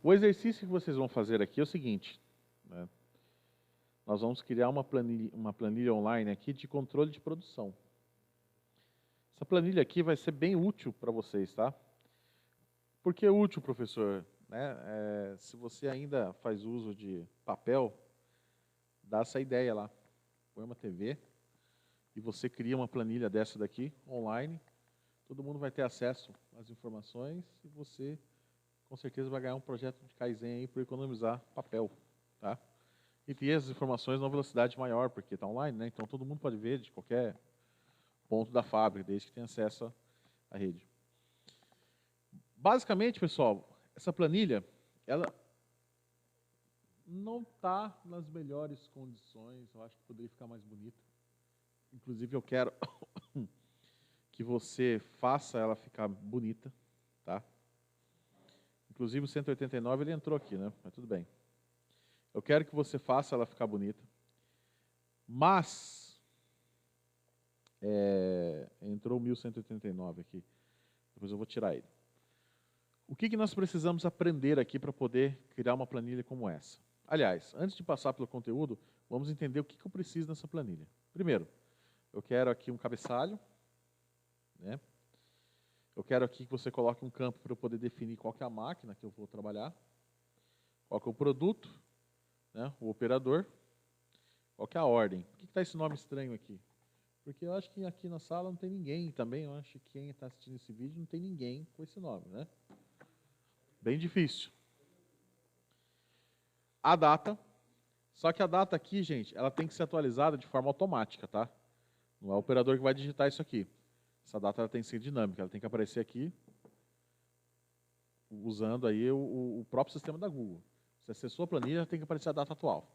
O exercício que vocês vão fazer aqui é o seguinte, né? Nós vamos criar uma planilha online aqui de controle de produção. Essa planilha aqui vai ser bem útil para vocês, tá? Por que útil, professor? Né? Se você ainda faz uso de papel, dá essa ideia lá. Põe uma TV e você cria uma planilha dessa daqui, online. Todo mundo vai ter acesso às informações e você, com certeza, vai ganhar um projeto de Kaizen aí por economizar papel, tá? E ter as informações numa velocidade maior, porque está online, né? Então todo mundo pode ver de qualquer ponto da fábrica, desde que tenha acesso à rede. Basicamente, pessoal, essa planilha, ela não está nas melhores condições, eu acho que poderia ficar mais bonita. Inclusive, eu quero que você faça ela ficar bonita, tá? Inclusive, o 189 ele entrou aqui, né? Mas tudo bem. Eu quero que você faça ela ficar bonita. Mas, entrou o 1189 aqui. Depois eu vou tirar ele. O que nós precisamos aprender aqui para poder criar uma planilha como essa? Aliás, antes de passar pelo conteúdo, vamos entender o que eu preciso nessa planilha. Primeiro, eu quero aqui um cabeçalho, né? Eu quero aqui que você coloque um campo para eu poder definir qual que é a máquina que eu vou trabalhar, qual que é o produto, né? O operador, qual que é a ordem. Por que está esse nome estranho aqui? Porque eu acho que aqui na sala não tem ninguém também, eu acho que quem está assistindo esse vídeo não tem ninguém com esse nome, né? Bem difícil. A data, só que a data aqui, gente, ela tem que ser atualizada de forma automática, tá? Não é o operador que vai digitar isso aqui. Essa data ela tem que ser dinâmica, ela tem que aparecer aqui, usando aí o próprio sistema da Google. Se acessou a planilha, tem que aparecer a data atual.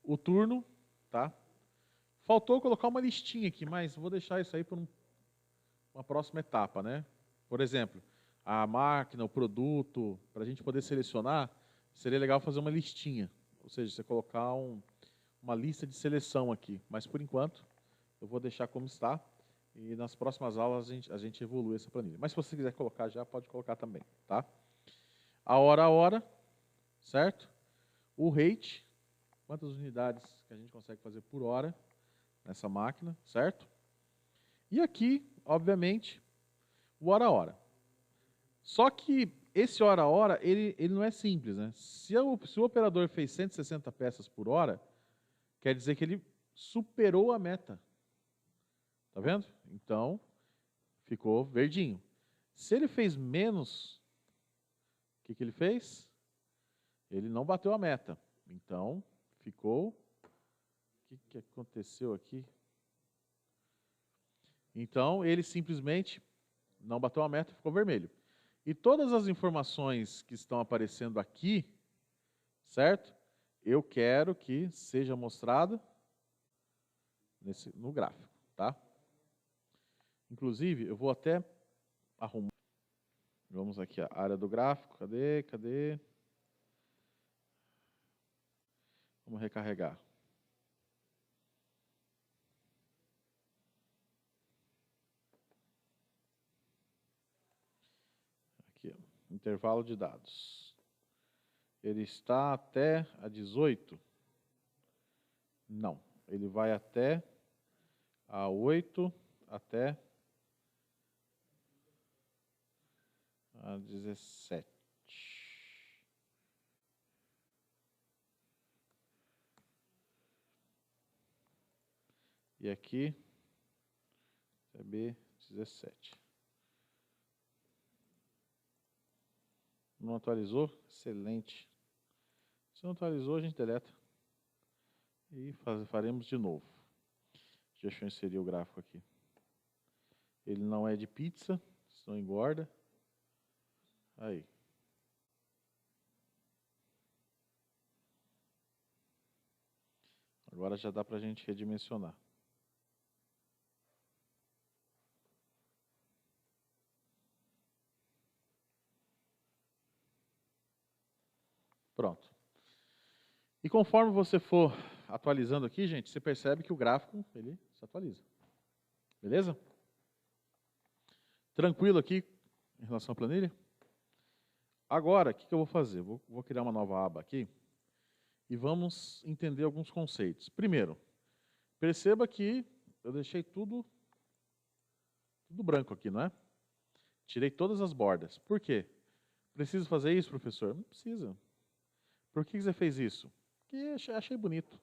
O turno, tá? Faltou colocar uma listinha aqui, mas vou deixar isso aí para uma próxima etapa, né? Por exemplo, a máquina, o produto, para a gente poder selecionar, seria legal fazer uma listinha. Ou seja, você colocar uma lista de seleção aqui. Mas, por enquanto, eu vou deixar como está. E nas próximas aulas a gente evolui essa planilha. Mas se você quiser colocar já, pode colocar também, tá? A hora, certo? O rate, quantas unidades que a gente consegue fazer por hora nessa máquina, certo? E aqui, obviamente, o hora. Só que esse hora, ele não é simples, né? Se o operador fez 160 peças por hora, quer dizer que ele superou a meta. Tá vendo? Então, ficou verdinho. Se ele fez menos, o que ele fez? Ele não bateu a meta. Então, ficou... O que aconteceu aqui? Então, ele simplesmente não bateu a meta e ficou vermelho. E todas as informações que estão aparecendo aqui, certo? Eu quero que seja mostrado no gráfico, tá? Inclusive, eu vou até arrumar. Vamos aqui, a área do gráfico. Cadê? Vamos recarregar. Aqui, ó, intervalo de dados. Ele está até a 18? Não. Ele vai até a 8, até a 17. E aqui é B17. Não atualizou? Excelente. Se não atualizou, a gente deleta. E faremos de novo. Deixa eu inserir o gráfico aqui. Ele não é de pizza, senão engorda. Aí. Agora já dá para a gente redimensionar. Pronto. E conforme você for atualizando aqui, gente, você percebe que o gráfico ele se atualiza. Beleza? Tranquilo aqui em relação à planilha? Agora, o que eu vou fazer? Vou criar uma nova aba aqui e vamos entender alguns conceitos. Primeiro, perceba que eu deixei tudo branco aqui, não é? Tirei todas as bordas. Por quê? Preciso fazer isso, professor? Não precisa. Por que você fez isso? Porque achei bonito.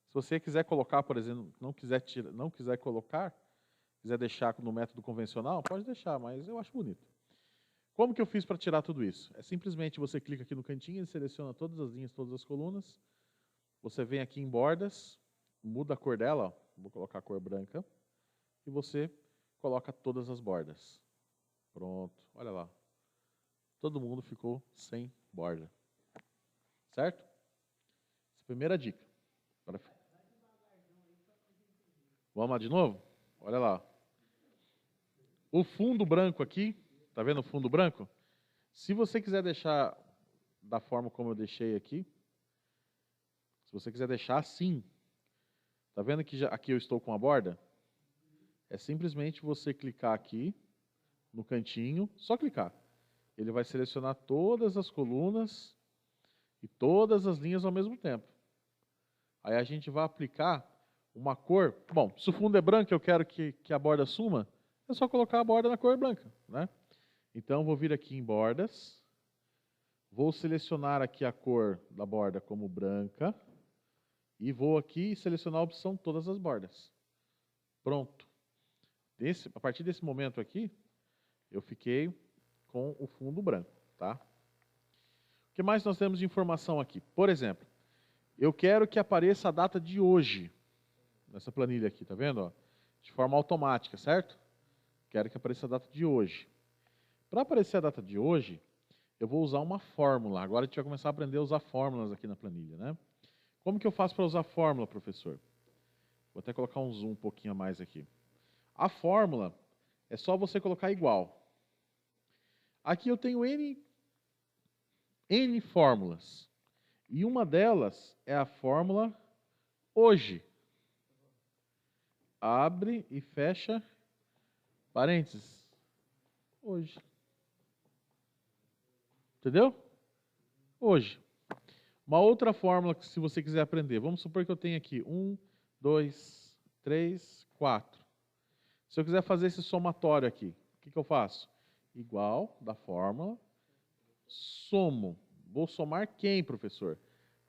Se você quiser colocar, por exemplo, não quiser colocar, quiser deixar no método convencional, pode deixar, mas eu acho bonito. Como que eu fiz para tirar tudo isso? É simplesmente você clica aqui no cantinho e seleciona todas as linhas, todas as colunas. Você vem aqui em bordas, muda a cor dela, ó, vou colocar a cor branca, e você coloca todas as bordas. Pronto, olha lá. Todo mundo ficou sem borda. Certo? Essa é a primeira dica. Vamos lá de novo? Olha lá. O fundo branco aqui, tá vendo o fundo branco? Se você quiser deixar da forma como eu deixei aqui, se você quiser deixar assim, tá vendo que aqui eu estou com a borda? É simplesmente você clicar aqui no cantinho, só clicar. Ele vai selecionar todas as colunas e todas as linhas ao mesmo tempo. Aí a gente vai aplicar uma cor. Bom, se o fundo é branco, eu quero que a borda suma, é só colocar a borda na cor branca, né? Então, vou vir aqui em bordas, vou selecionar aqui a cor da borda como branca e vou aqui selecionar a opção todas as bordas. Pronto. A partir desse momento aqui, eu fiquei com o fundo branco, tá? O que mais nós temos de informação aqui? Por exemplo, eu quero que apareça a data de hoje, nessa planilha aqui, tá vendo? Ó? De forma automática, certo? Quero que apareça a data de hoje. Para aparecer a data de hoje, eu vou usar uma fórmula. Agora a gente vai começar a aprender a usar fórmulas aqui na planilha, né? Como que eu faço para usar fórmula, professor? Vou até colocar um zoom um pouquinho a mais aqui. A fórmula é só você colocar igual. Aqui eu tenho N fórmulas. E uma delas é a fórmula hoje. Abre e fecha parênteses. Hoje. Entendeu? Hoje. Uma outra fórmula que se você quiser aprender. Vamos supor que eu tenho aqui 1, 2, 3, 4. Se eu quiser fazer esse somatório aqui, o que eu faço? Igual da fórmula, somo. Vou somar quem, professor?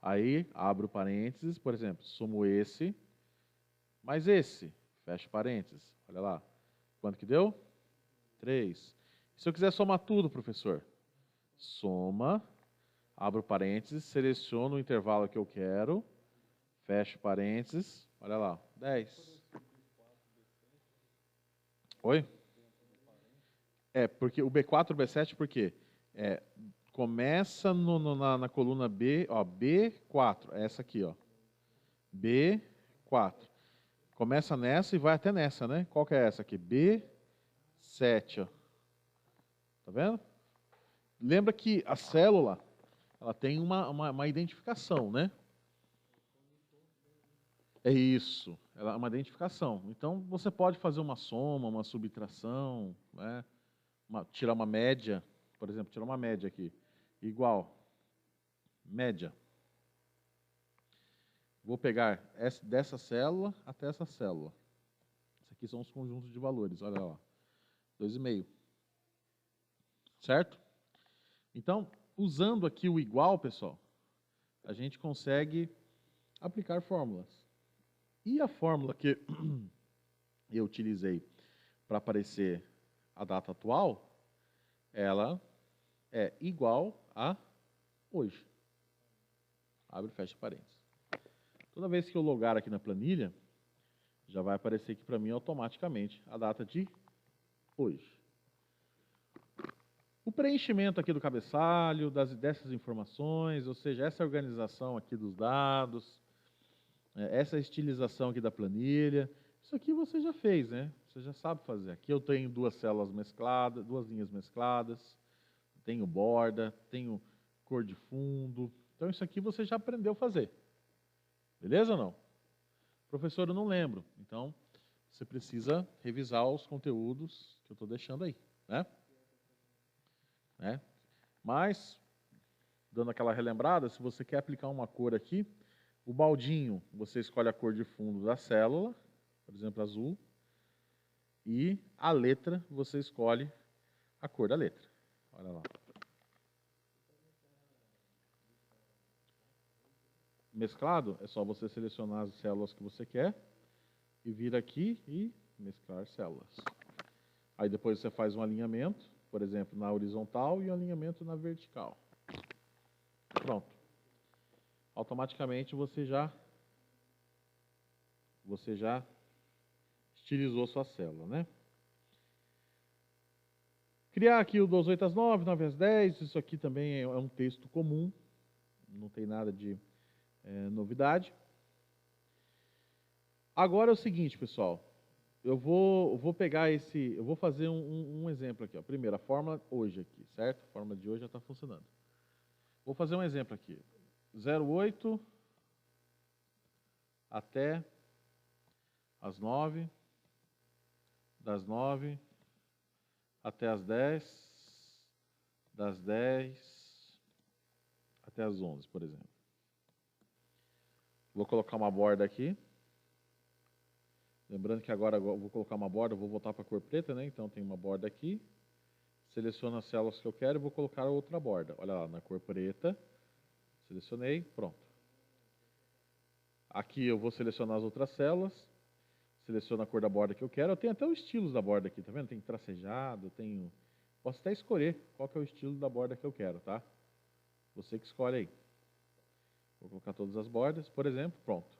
Aí, abro parênteses, por exemplo, somo esse, mais esse, fecho parênteses. Olha lá. Quanto que deu? 3. Se eu quiser somar tudo, professor, soma, abro parênteses, seleciono o intervalo que eu quero, fecho parênteses, olha lá, 10. Oi? Porque o B4 e o B7, por quê? Começa na coluna B, ó, B4, essa aqui, ó. B4. Começa nessa e vai até nessa, né? Qual que é essa aqui? B7, ó. Tá vendo? Lembra que a célula, ela tem uma identificação, né? É isso, ela é uma identificação. Então, você pode fazer uma soma, uma subtração, né? Tirar uma média, por exemplo, tirar uma média aqui. Igual, média. Vou pegar dessa célula até essa célula. Isso aqui são os conjuntos de valores, olha lá. 2,5. Certo? Então, usando aqui o igual, pessoal, a gente consegue aplicar fórmulas. E a fórmula que eu utilizei para aparecer a data atual, ela é igual a hoje. Abre e fecha parênteses. Toda vez que eu logar aqui na planilha, já vai aparecer aqui para mim automaticamente a data de hoje. O preenchimento aqui do cabeçalho, dessas informações, ou seja, essa organização aqui dos dados, essa estilização aqui da planilha, isso aqui você já fez, né? Você já sabe fazer. Aqui eu tenho duas células mescladas, duas linhas mescladas, tenho borda, tenho cor de fundo. Então isso aqui você já aprendeu a fazer. Beleza ou não? Professor, eu não lembro. Então, você precisa revisar os conteúdos que eu estou deixando aí, né? Mas, dando aquela relembrada, se você quer aplicar uma cor aqui, o baldinho, você escolhe a cor de fundo da célula, por exemplo, azul, e a letra, você escolhe a cor da letra. Olha lá. Mesclado, é só você selecionar as células que você quer e vir aqui e mesclar células. Aí depois você faz um alinhamento, por exemplo, na horizontal e um alinhamento na vertical. Pronto. Automaticamente você já estilizou sua célula, né? Criar aqui o 2 8 às 9, 9 às 10, isso aqui também é um texto comum, não tem nada de novidade. Agora é o seguinte, pessoal, eu vou pegar eu vou fazer um exemplo aqui, ó. Primeiro, a fórmula hoje aqui, certo? A fórmula de hoje já está funcionando. Vou fazer um exemplo aqui, 08 até as 9, das 9 até as 10, das 10 até as 11, por exemplo. Vou colocar uma borda aqui. Lembrando que agora eu vou colocar uma borda, vou voltar para a cor preta, né? Então tem uma borda aqui. Seleciono as células que eu quero e vou colocar outra borda. Olha lá, na cor preta. Selecionei, pronto. Aqui eu vou selecionar as outras células. Seleciono a cor da borda que eu quero. Eu tenho até os estilos da borda aqui, tá vendo? Tem tracejado, tenho... Posso até escolher qual que é o estilo da borda que eu quero, tá? Você que escolhe aí. Vou colocar todas as bordas, por exemplo, pronto.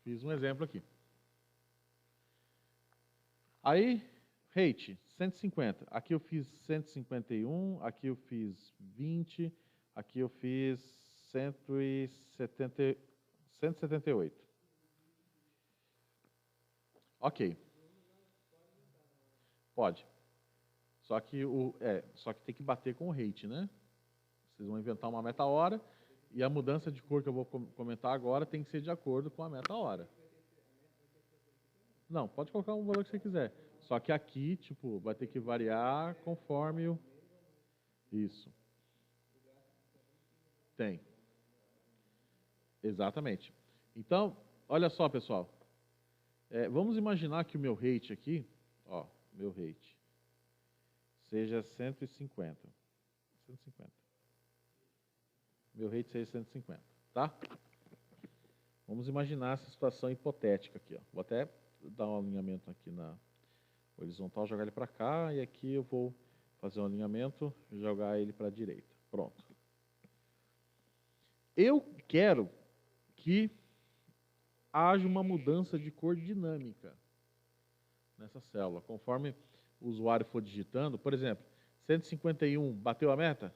Fiz um exemplo aqui. Aí, rate, 150. Aqui eu fiz 151, aqui eu fiz 20, aqui eu fiz 178. Ok. Pode. Só que tem que bater com o rate, né? Vocês vão inventar uma meta hora e a mudança de cor que eu vou comentar agora tem que ser de acordo com a meta hora. Não, pode colocar o valor que você quiser. Só que aqui, tipo, vai ter que variar conforme o... Isso. Tem. Exatamente. Então, olha só, pessoal. Vamos imaginar que o meu rate aqui, ó, meu rate, seja 150. 150. Meu rate seja 150, tá? Vamos imaginar essa situação hipotética aqui, ó. Vou até dar um alinhamento aqui na horizontal, jogar ele para cá, e aqui eu vou fazer um alinhamento, jogar ele para a direita. Pronto. Eu quero que haja uma mudança de cor dinâmica nessa célula, conforme o usuário for digitando. Por exemplo, 151, bateu a meta?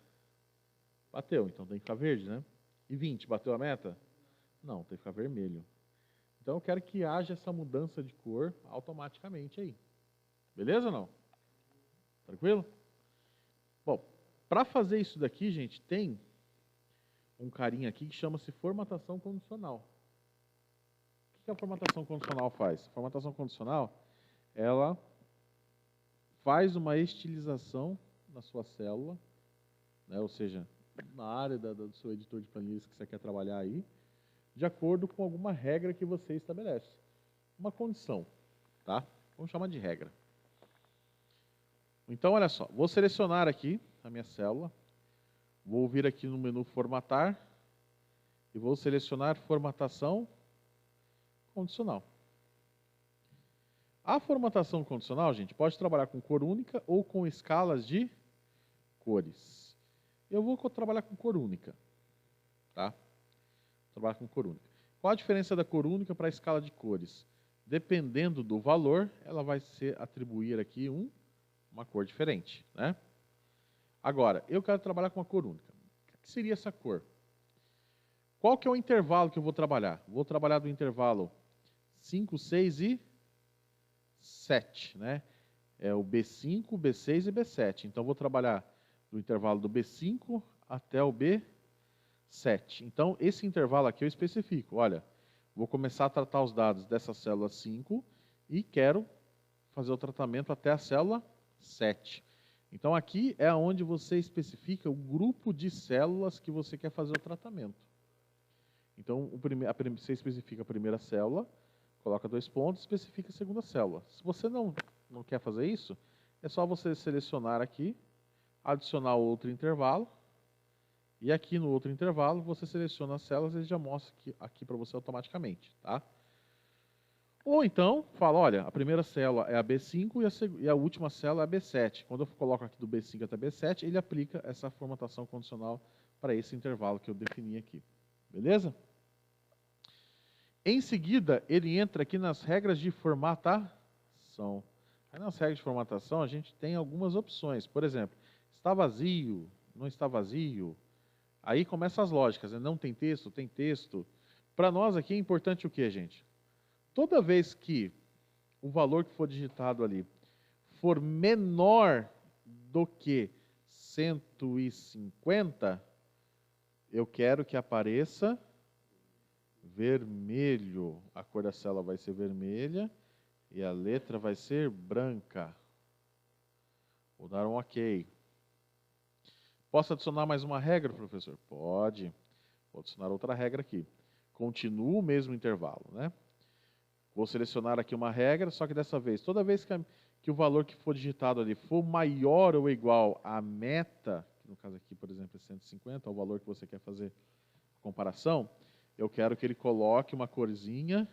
Bateu, então tem que ficar verde, né? E 20, bateu a meta? Não, tem que ficar vermelho. Então eu quero que haja essa mudança de cor automaticamente aí. Beleza ou não? Tranquilo? Bom, para fazer isso daqui, gente, tem um carinha aqui que chama-se formatação condicional. O que a formatação condicional faz? A formatação condicional, ela faz uma estilização na sua célula, né, ou seja, na área do seu editor de planilhas que você quer trabalhar aí, de acordo com alguma regra que você estabelece. Uma condição, tá? Vamos chamar de regra. Então, olha só, vou selecionar aqui a minha célula, vou vir aqui no menu formatar e vou selecionar formatação condicional. A formatação condicional, gente, pode trabalhar com cor única ou com escalas de cores. Eu vou trabalhar com cor única, tá? Trabalhar com cor única. Qual a diferença da cor única para a escala de cores? Dependendo do valor, ela vai atribuir aqui uma cor diferente, né? Agora, eu quero trabalhar com a cor única. O que seria essa cor? Qual que é o intervalo que eu vou trabalhar? Vou trabalhar do intervalo 5, 6 e 7, né? É o B5, B6 e B7. Então, vou trabalhar do intervalo do B5 até o B7. Então, esse intervalo aqui eu especifico. Olha, vou começar a tratar os dados dessa célula 5 e quero fazer o tratamento até a célula 7. Então, aqui é onde você especifica o grupo de células que você quer fazer o tratamento. Então, você especifica a primeira célula, coloca 2 pontos, especifica a segunda célula. Se você não quer fazer isso, é só você selecionar aqui, adicionar outro intervalo, e aqui no outro intervalo você seleciona as células e ele já mostra aqui para você automaticamente, tá? Ou então, fala, olha, a primeira célula é a B5 e a última célula é a B7. Quando eu coloco aqui do B5 até B7, ele aplica essa formatação condicional para esse intervalo que eu defini aqui. Beleza? Em seguida, ele entra aqui nas regras de formatação. Aí nas regras de formatação, a gente tem algumas opções. Por exemplo, está vazio, não está vazio. Aí começam as lógicas, né? Não tem texto, tem texto. Para nós aqui é importante o que, gente? Toda vez que o valor que for digitado ali for menor do que 150, eu quero que apareça vermelho. A cor da célula vai ser vermelha e a letra vai ser branca. Vou dar um OK. Posso adicionar mais uma regra, professor? Pode. Vou adicionar outra regra aqui. Continua o mesmo intervalo, né? Vou selecionar aqui uma regra, só que dessa vez, toda vez que o valor que for digitado ali for maior ou igual à meta, que no caso aqui, por exemplo, é 150, é o valor que você quer fazer a comparação, eu quero que ele coloque uma corzinha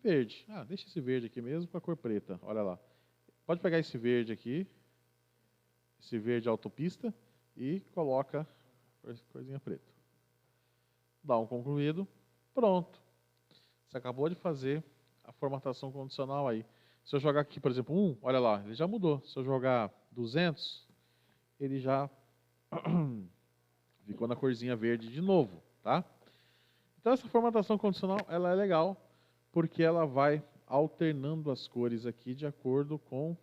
verde. Ah, deixa esse verde aqui mesmo com a cor preta, olha lá. Pode pegar esse verde aqui, esse verde autopista, e coloca corzinha preta. Dá um concluído, pronto. Você acabou de fazer a formatação condicional aí. Se eu jogar aqui, por exemplo, 1, olha lá, ele já mudou. Se eu jogar 200, ele já ficou na corzinha verde de novo, tá? Então essa formatação condicional, ela é legal, porque ela vai alternando as cores aqui de acordo com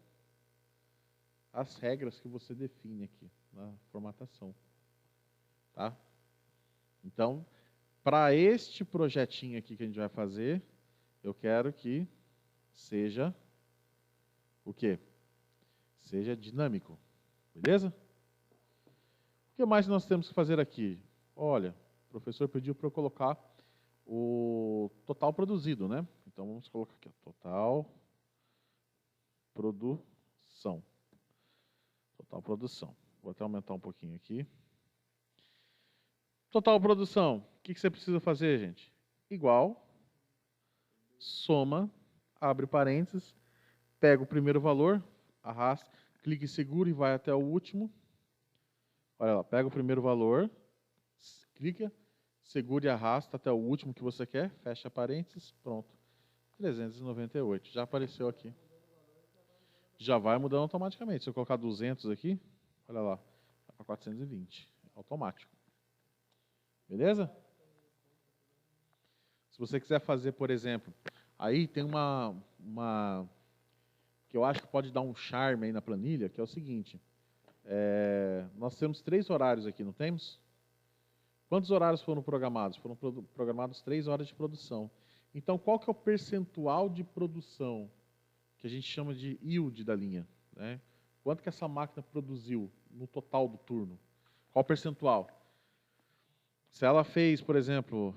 as regras que você define aqui na formatação, tá? Então, para este projetinho aqui que a gente vai fazer, eu quero que seja o quê? Seja dinâmico. Beleza? O que mais nós temos que fazer aqui? Olha, o professor pediu para eu colocar o total produzido, né? Então vamos colocar aqui, ó, total produção. Total produção. Vou até aumentar um pouquinho aqui. Total produção. O que você precisa fazer, gente? Igual, soma, abre parênteses, pega o primeiro valor, arrasta, clique seguro e vai até o último. Olha lá, pega o primeiro valor, clica, segura e arrasta até o último que você quer, fecha parênteses, pronto. 398, já apareceu aqui. Já vai mudando automaticamente. Se eu colocar 200 aqui, olha lá, vai para 420, automático. Beleza? Se você quiser fazer, por exemplo, aí tem uma que eu acho que pode dar um charme aí na planilha, que é o seguinte. Nós temos 3 horários aqui, não temos? Quantos horários foram programados? Foram programados 3 horas de produção. Então, qual que é o percentual de produção que a gente chama de yield da linha, né? Quanto que essa máquina produziu no total do turno? Qual o percentual? Se ela fez, por exemplo,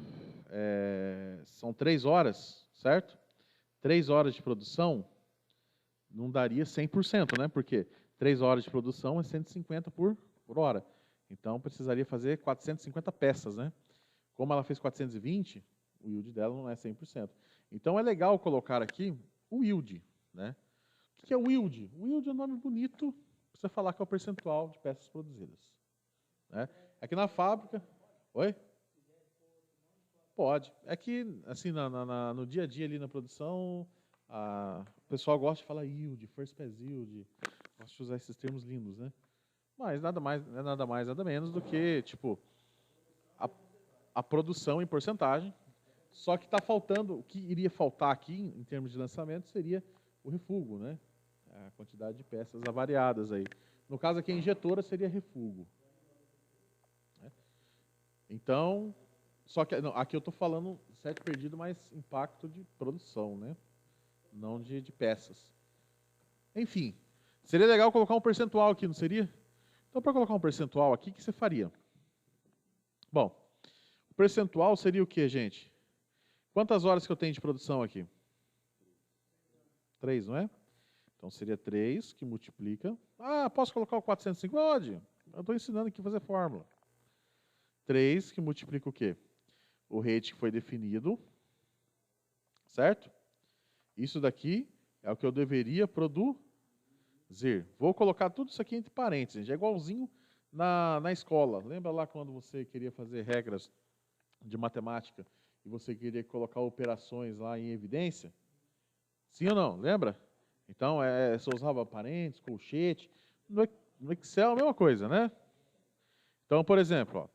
são 3 horas, certo? 3 horas de produção, não daria 100%, né? Porque 3 horas de produção é 150 por hora. Então, precisaria fazer 450 peças, né? Como ela fez 420, o yield dela não é 100%. Então, é legal colocar aqui o yield, né? O que é o yield? O yield é um nome bonito para você falar que é o percentual de peças produzidas, né? Aqui na fábrica... Oi? Pode. É que, assim, no dia a dia ali na produção, o pessoal gosta de falar yield, first pass yield, gosta de usar esses termos lindos, né? Mas nada mais, nada menos do que, tipo, a produção em porcentagem. Só que está faltando, o que iria faltar aqui, em termos de lançamento, seria o refúgio, né? A quantidade de peças avariadas aí. No caso aqui, a injetora seria refúgio. Né? Então, só que não, aqui eu estou falando set perdido, mas impacto de produção, né? Não de peças. Enfim, Seria legal colocar um percentual aqui, não seria? Então, para colocar um percentual aqui, o que você faria? Bom, o percentual seria o quê, gente? Quantas horas que eu tenho de produção aqui? 3, não é? Então, seria 3 que multiplica. Ah, posso colocar o 450? Pode. Eu estou ensinando aqui a fazer fórmula. 3 que multiplica o quê? O rate que foi definido. Certo? Isso daqui é o que eu deveria produzir. Vou colocar tudo isso aqui entre parênteses. É igualzinho na escola. Lembra lá quando você queria fazer regras de matemática e você queria colocar operações lá em evidência? Sim ou não? Lembra? Então, você usava parênteses, colchete. No Excel, a mesma coisa, né? Então, por exemplo, ó,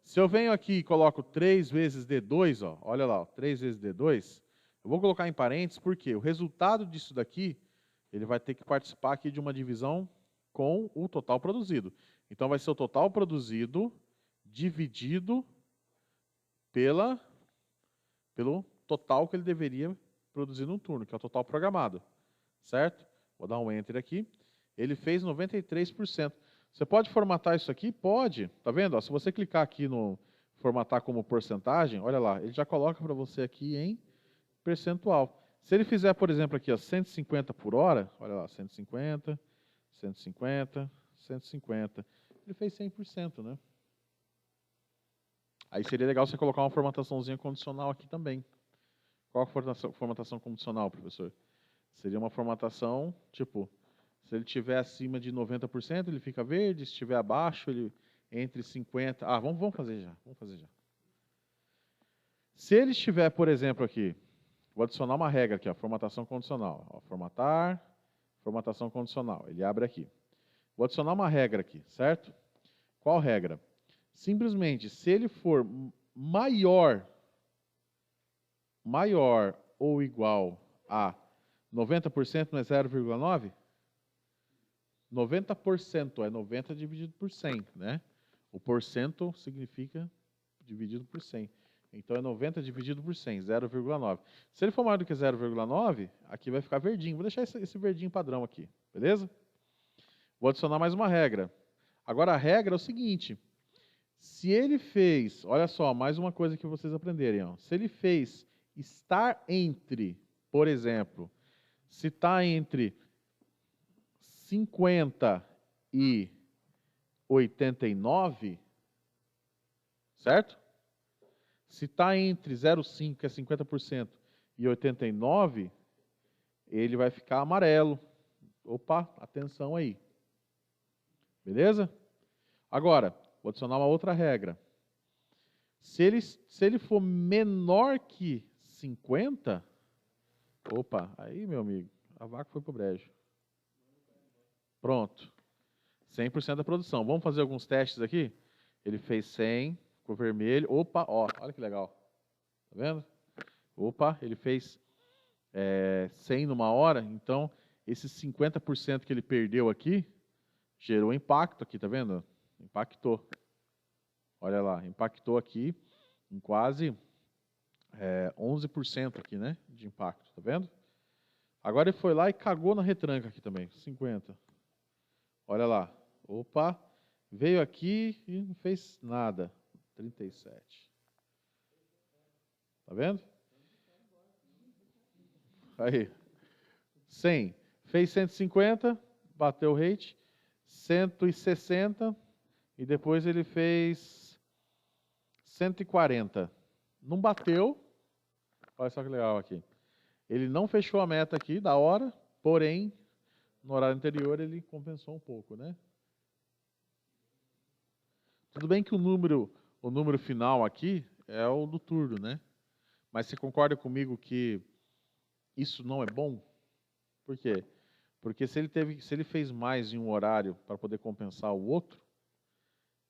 se eu venho aqui e coloco 3 vezes D2, ó, olha lá, ó, 3 vezes D2, eu vou colocar em parênteses porque o resultado disso daqui, ele vai ter que participar aqui de uma divisão com o total produzido. Então, vai ser o total produzido dividido pelo total que ele deveria produzir num turno, que é o total programado. Certo? Vou dar um Enter aqui. Ele fez 93%. Você pode formatar isso aqui? Pode. Tá vendo? Ó, se você clicar aqui no formatar como porcentagem, olha lá, ele já coloca para você aqui em percentual. Se ele fizer, por exemplo, aqui, ó, 150 por hora, olha lá, 150, 150, 150. Ele fez 100%, né? Aí seria legal você colocar uma formataçãozinha condicional aqui também. Qual a formatação condicional, professor? Seria uma formatação, tipo, se ele estiver acima de 90%, ele fica verde, se estiver abaixo, ele entre 50%. Ah, vamos fazer já, vamos fazer já. Se ele estiver, por exemplo, aqui, vou adicionar uma regra aqui, ó, formatação condicional. Ó, formatar, formatação condicional. Ele abre aqui. Vou adicionar uma regra aqui, certo? Qual regra? Simplesmente, se ele for maior ou igual a 90% não é 0,9? 90% é 90 dividido por 100, né? O porcento significa dividido por 100. Então é 90 dividido por 100, 0,9. Se ele for maior do que 0,9, aqui vai ficar verdinho. Vou deixar esse verdinho padrão aqui, beleza? Vou adicionar mais uma regra. Agora a regra é o seguinte: se ele fez, olha só, mais uma coisa que vocês aprenderem, ó. Se ele fez estar entre, por exemplo, se está entre 50 e 89, certo? Se está entre 0,5, que é 50%, e 89, ele vai ficar amarelo. Opa, atenção aí. Beleza? Agora, vou adicionar uma outra regra. Se ele for menor que 50, opa, aí, meu amigo, a vaca foi pro brejo. Pronto. 100% da produção. Vamos fazer alguns testes aqui? Ele fez 100, ficou vermelho. Opa, ó, olha que legal. Tá vendo? Opa, ele fez 100 numa hora. Então, esses 50% que ele perdeu aqui, gerou impacto aqui, tá vendo? Impactou. Olha lá, impactou aqui em quase 11% aqui, né? De impacto, tá vendo? Agora ele foi lá e cagou na retranca aqui também, 50. Olha lá. Opa, veio aqui e não fez nada. 37. Tá vendo? Aí. 100. Fez 150, bateu o rate. 160 e depois ele fez 140. Não bateu. Olha só que legal aqui. Ele não fechou a meta aqui da hora, porém, no horário anterior ele compensou um pouco, né? Tudo bem que o número final aqui é o do turno, né? Mas você concorda comigo que isso não é bom? Por quê? Porque se ele fez mais em um horário para poder compensar o outro,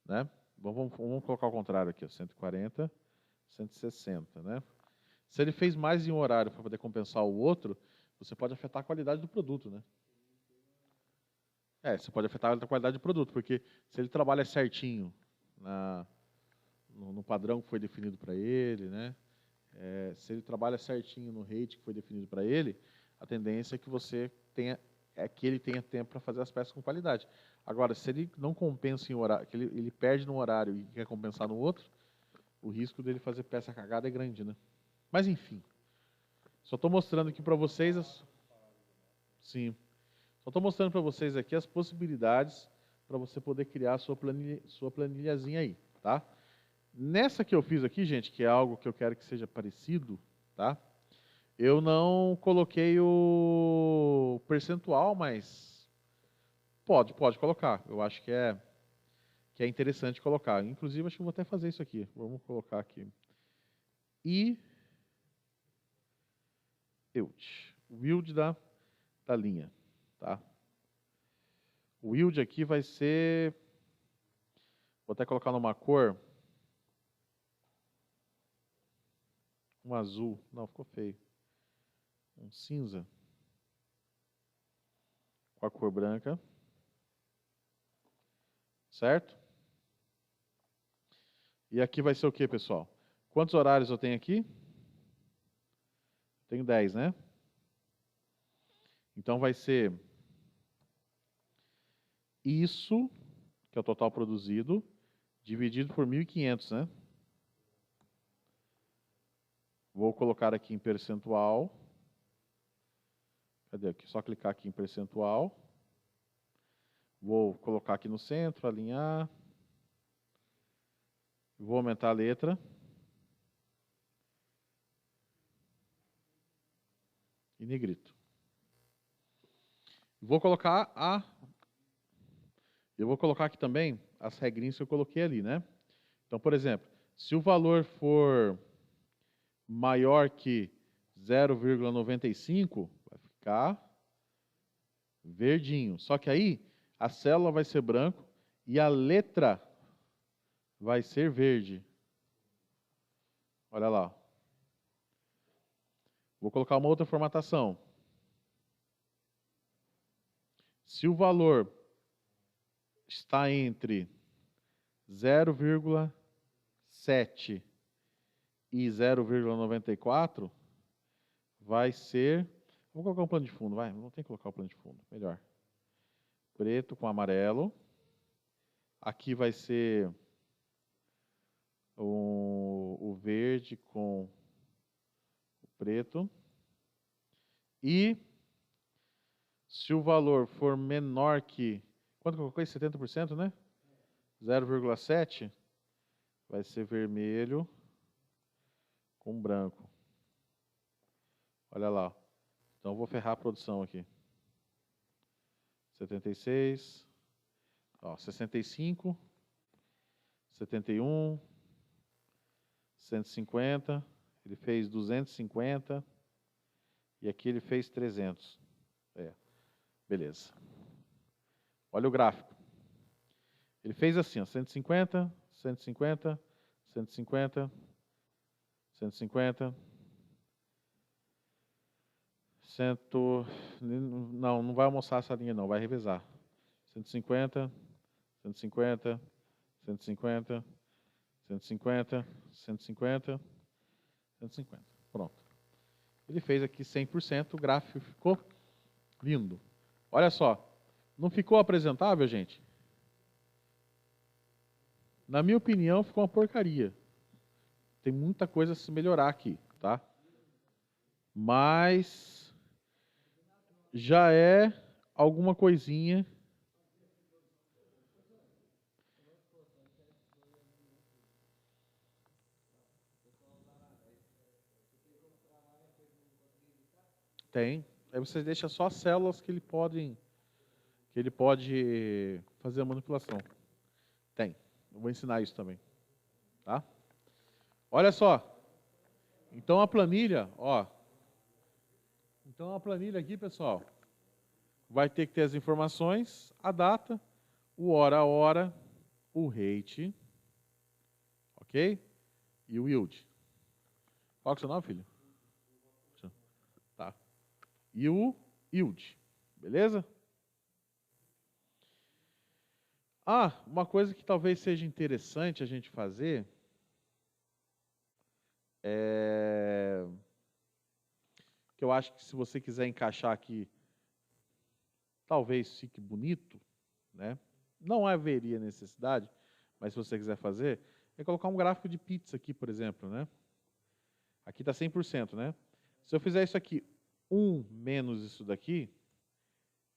né? Vamos colocar o contrário aqui, ó, 140, 160, né? Se ele fez mais em um horário para poder compensar o outro, você pode afetar a qualidade do produto, né? Você pode afetar a qualidade do produto, porque se ele trabalha certinho no padrão que foi definido para ele, né? Se ele trabalha certinho no rate que foi definido para ele, a tendência é que você tenha é que ele tenha tempo para fazer as peças com qualidade. Agora, se ele não compensa em horário, que ele perde no horário e quer compensar no outro, o risco dele fazer peça cagada é grande, né? Mas enfim, só estou mostrando aqui para vocês sim. Só estou mostrando para vocês aqui as possibilidades para você poder criar a sua planilhazinha aí, tá? Nessa que eu fiz aqui, gente, que é algo que eu quero que seja parecido, tá? Eu não coloquei o percentual, mas pode colocar. Eu acho que é interessante colocar. Inclusive, acho que eu vou até fazer isso aqui. Vamos colocar aqui. O yield da linha, tá? O yield aqui vai ser... Vou até colocar numa cor. Um azul. Não, ficou feio. Um cinza. Com a cor branca. Certo? E aqui vai ser o que, pessoal? Quantos horários eu tenho aqui? Tenho 10, né? Então vai ser isso, que é o total produzido, dividido por 1.500, né? Vou colocar aqui em percentual. Cadê aqui? Só clicar aqui em percentual. Vou colocar aqui no centro, alinhar. Vou aumentar a letra. E negrito. Vou colocar Eu vou colocar aqui também as regrinhas que eu coloquei ali, né? Então, por exemplo, se o valor for maior que 0,95, vai ficar verdinho. Só que aí a célula vai ser branco e a letra vai ser verde. Olha lá. Vou colocar uma outra formatação. Se o valor está entre 0,7 e 0,94, vai ser... Vou colocar um plano de fundo, vai. Não tem que colocar o plano de fundo, melhor. Preto com amarelo. Aqui vai ser o verde com o preto. E se o valor for menor que... Quanto que eu coloquei? 70%, né? 0,7 vai ser vermelho com branco. Olha lá. Então eu vou ferrar a produção aqui. 76, ó, 65, 71, 150, ele fez 250 e aqui ele fez 300. Beleza. Olha o gráfico. Ele fez assim, ó, 150, 150, 150, 150, não vai almoçar essa linha não, vai revezar. 150, 150, 150, 150, 150, 150. Pronto. Ele fez aqui 100%, o gráfico ficou lindo. Olha só, não ficou apresentável, gente? Na minha opinião, ficou uma porcaria. Tem muita coisa a se melhorar aqui, tá? Mas já é alguma coisinha. Tem. Aí você deixa só as células que ele pode fazer a manipulação. Tem. Eu vou ensinar isso também. Tá? Olha só. Então a planilha, ó. Então a planilha aqui, pessoal, vai ter que ter as informações, a data, o hora a hora, o rate, ok? E o yield. Qual que é o seu nome, filho? Tá. E o yield. Beleza? Ah, uma coisa que talvez seja interessante a gente fazer que eu acho que se você quiser encaixar aqui talvez fique bonito, né? Não haveria necessidade, mas se você quiser fazer, é colocar um gráfico de pizza aqui, por exemplo, né? Aqui está 100%, né? Se eu fizer isso aqui, 1 menos isso daqui,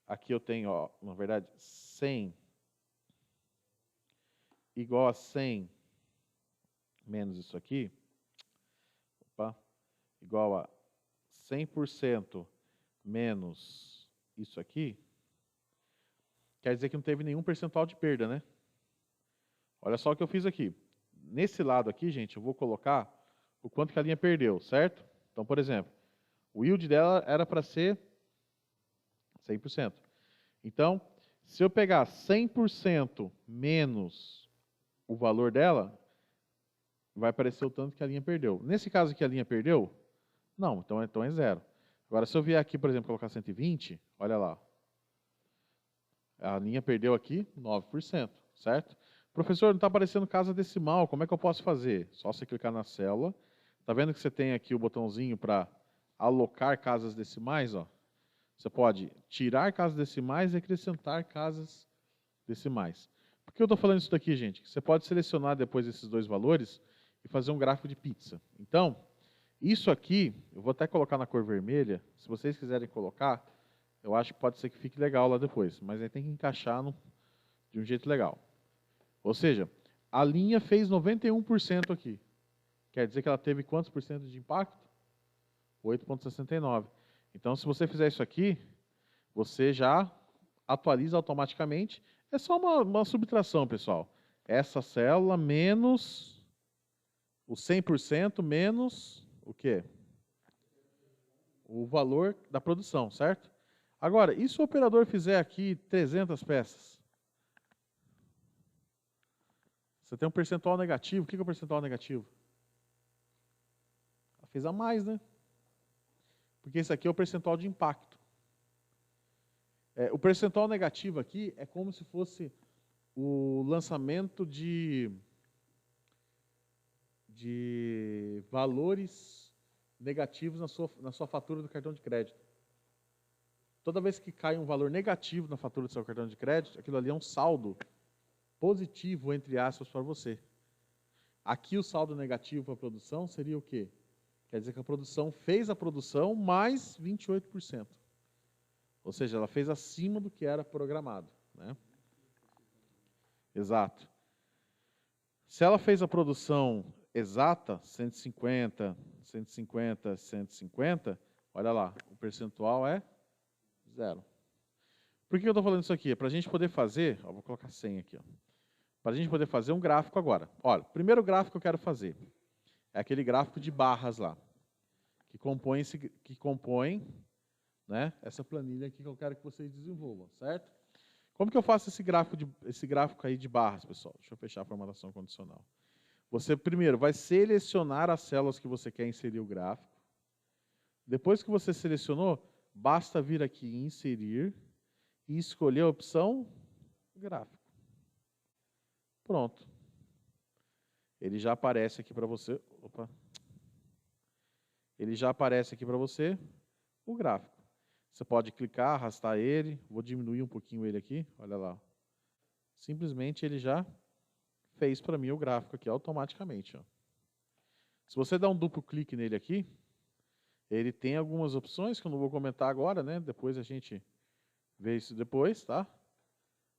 aqui eu tenho, ó, na verdade, 100 igual a 100 menos isso aqui, opa, igual a 100% menos isso aqui, quer dizer que não teve nenhum percentual de perda, né? Olha só o que eu fiz aqui. Nesse lado aqui, gente, eu vou colocar o quanto que a linha perdeu, certo? Então, por exemplo, o yield dela era para ser 100%. Então, se eu pegar 100% menos o valor dela, vai aparecer o tanto que a linha perdeu. Nesse caso aqui, a linha perdeu? Não, então é zero. Agora, se eu vier aqui, por exemplo, colocar 120, olha lá. A linha perdeu aqui 9%, certo? Professor, não está aparecendo casa decimal, como é que eu posso fazer? Só você clicar na célula. Está vendo que você tem aqui o botãozinho para alocar casas decimais? Ó. Você pode tirar casas decimais e acrescentar casas decimais. Por que eu estou falando isso daqui, gente? Você pode selecionar depois esses dois valores e fazer um gráfico de pizza. Então, isso aqui, eu vou até colocar na cor vermelha. Se vocês quiserem colocar, eu acho que pode ser que fique legal lá depois. Mas aí tem que encaixar de um jeito legal. Ou seja, a linha fez 91% aqui. Quer dizer que ela teve quantos por cento de impacto? 8,69. Então, se você fizer isso aqui, você já atualiza automaticamente. É só uma subtração, pessoal. Essa célula menos o 100% menos o quê? O valor da produção, certo? Agora, e se o operador fizer aqui 300 peças? Você tem um percentual negativo. O que é o percentual negativo? Ela fez a mais, né? Porque esse aqui é o percentual de impacto. O percentual negativo aqui é como se fosse o lançamento de valores negativos na sua fatura do cartão de crédito. Toda vez que cai um valor negativo na fatura do seu cartão de crédito, aquilo ali é um saldo positivo, entre aspas, para você. Aqui o saldo negativo para a produção seria o quê? Quer dizer que a produção fez a produção mais 28%. Ou seja, ela fez acima do que era programado, né? Exato. Se ela fez a produção exata, 150, 150, 150, olha lá, o percentual é zero. Por que eu estou falando isso aqui? É para a gente poder fazer, ó, vou colocar 100 aqui, para a gente poder fazer um gráfico agora. Olha, o primeiro gráfico que eu quero fazer é aquele gráfico de barras lá, que compõe, né, essa planilha aqui que eu quero que vocês desenvolvam, certo? Como que eu faço esse gráfico aí de barras, pessoal? Deixa eu fechar a formatação condicional. Você primeiro vai selecionar as células que você quer inserir o gráfico. Depois que você selecionou, basta vir aqui em inserir e escolher a opção gráfico. Pronto. Ele já aparece aqui para você. Opa. Ele já aparece aqui para você o gráfico. Você pode clicar, arrastar ele. Vou diminuir um pouquinho ele aqui. Olha lá. Simplesmente ele já fez para mim o gráfico aqui automaticamente. Ó. Se você dá um duplo clique nele aqui, ele tem algumas opções que eu não vou comentar agora, né? Depois a gente vê isso depois, tá?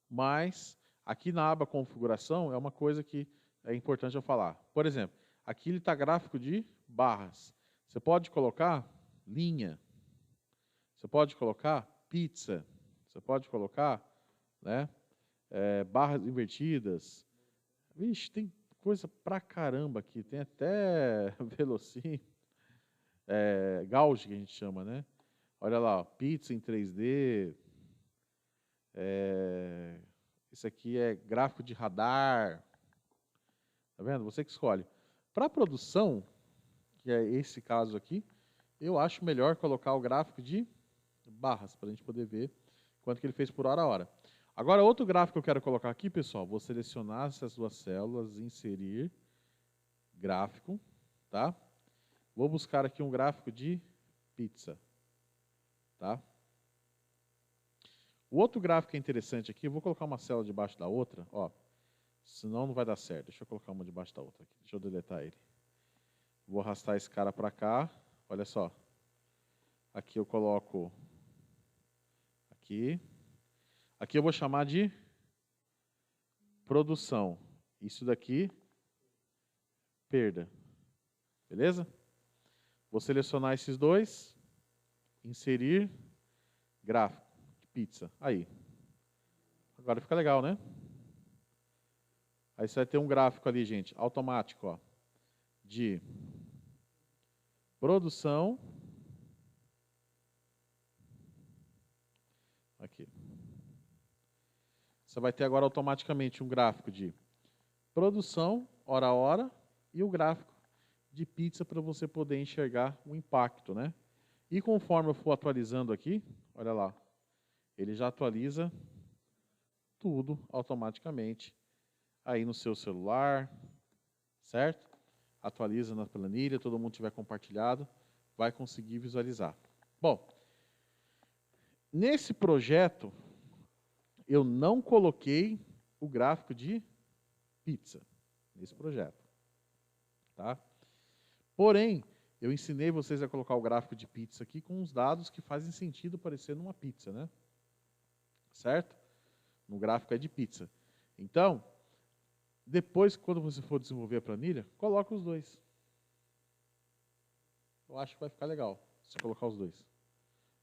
Mas aqui na aba configuração é uma coisa que é importante eu falar. Por exemplo, aqui ele está gráfico de barras. Você pode colocar linha. Você pode colocar pizza. Você pode colocar, né, barras invertidas. Vixe, tem coisa pra caramba aqui. Tem até velocímetro. Gauge, que a gente chama, né? Olha lá, ó, pizza em 3D. Isso aqui é gráfico de radar. Tá vendo? Você que escolhe. Para produção, que é esse caso aqui, eu acho melhor colocar o gráfico de barras, para a gente poder ver quanto que ele fez por hora a hora. Agora, outro gráfico que eu quero colocar aqui, pessoal, vou selecionar essas duas células, inserir, gráfico, tá? Vou buscar aqui um gráfico de pizza, tá? O outro gráfico que é interessante aqui, eu vou colocar uma célula debaixo da outra, ó, senão não vai dar certo. Deixa eu colocar uma debaixo da outra aqui. Deixa eu deletar ele. Vou arrastar esse cara para cá. Olha só. Aqui eu coloco aqui. Aqui eu vou chamar de produção. Isso daqui, perda. Beleza? Vou selecionar esses dois. Inserir gráfico de pizza. Aí. Agora fica legal, né? Aí você vai ter um gráfico ali, gente, automático, ó, de produção. Aqui. Você vai ter agora automaticamente um gráfico de produção, hora a hora, e o gráfico de pizza para você poder enxergar o impacto, né? E conforme eu for atualizando aqui, olha lá, ele já atualiza tudo automaticamente aí no seu celular, certo? Atualiza na planilha, todo mundo tiver compartilhado, vai conseguir visualizar. Bom, nesse projeto, eu não coloquei o gráfico de pizza, nesse projeto, tá? Porém, eu ensinei vocês a colocar o gráfico de pizza aqui com os dados que fazem sentido parecer numa pizza, né? Certo? No gráfico é de pizza. Então, depois, quando você for desenvolver a planilha, coloca os dois. Eu acho que vai ficar legal se colocar os dois.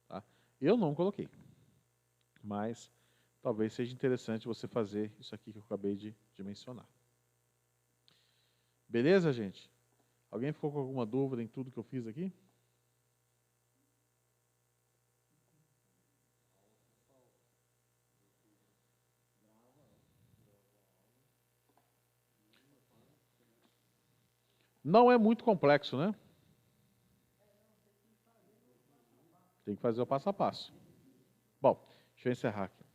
Tá? Eu não coloquei. Mas talvez seja interessante você fazer isso aqui que eu acabei de mencionar. Beleza, gente? Alguém ficou com alguma dúvida em tudo que eu fiz aqui? Não é muito complexo, né? Tem que fazer o passo a passo. Bom, deixa eu encerrar aqui.